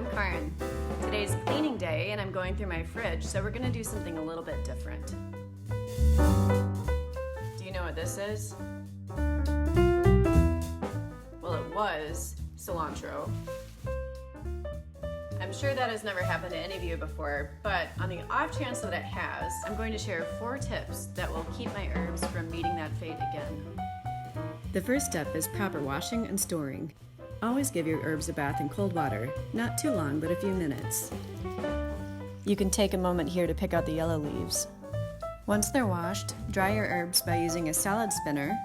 I'm Karin. Today's cleaning day and I'm going through my fridge, so we're gonna do something a little bit different. Do you know what this is? Well, it was cilantro. I'm sure that has never happened to any of you before, but on the off chance that it has, I'm going to share 4 tips that will keep my herbs from meeting that fate again. The first step is proper washing and storing. Always give your herbs a bath in cold water, not too long, but a few minutes. You can take a moment here to pick out the yellow leaves. Once they're washed, dry your herbs by using a salad spinner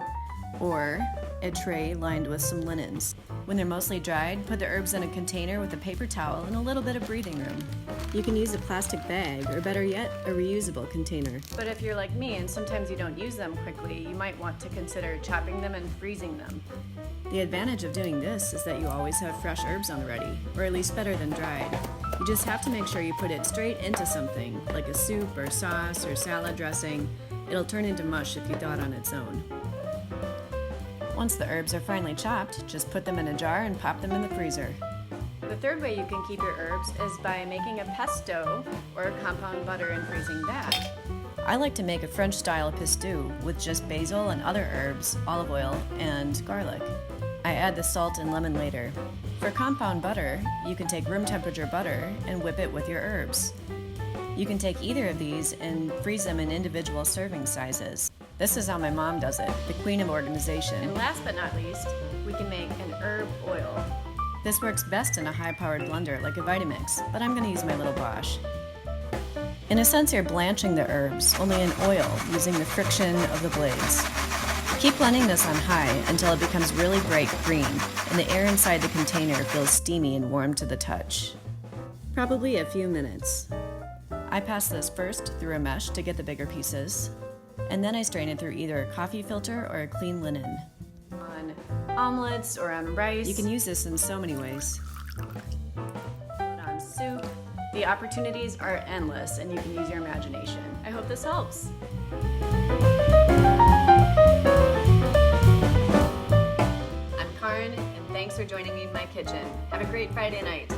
or a tray lined with some linens. When they're mostly dried, put the herbs in a container with a paper towel and a little bit of breathing room. You can use a plastic bag, or better yet, a reusable container. But if you're like me and sometimes you don't use them quickly, you might want to consider chopping them and freezing them. The advantage of doing this is that you always have fresh herbs on the ready, or at least better than dried. You just have to make sure you put it straight into something, like a soup or sauce or salad dressing. It'll turn into mush if you thaw it on its own. Once the herbs are finely chopped, just put them in a jar and pop them in the freezer. The third way you can keep your herbs is by making a pesto or a compound butter and freezing that. I like to make a French-style pesto with just basil and other herbs, olive oil, and garlic. I add the salt and lemon later. For compound butter, you can take room temperature butter and whip it with your herbs. You can take either of these and freeze them in individual serving sizes. This is how my mom does it, the queen of organization. And last but not least, we can make an herb oil. This works best in a high-powered blender like a Vitamix, but I'm going to use my little Bosch. In a sense, you're blanching the herbs, only in oil, using the friction of the blades. Keep blending this on high until it becomes really bright green, and the air inside the container feels steamy and warm to the touch. Probably a few minutes. I pass this first through a mesh to get the bigger pieces, and then I strain it through either a coffee filter or a clean linen. On omelets or on rice. You can use this in so many ways. On soup. The opportunities are endless and you can use your imagination. I hope this helps. I'm Karin, and thanks for joining me in my kitchen. Have a great Friday night.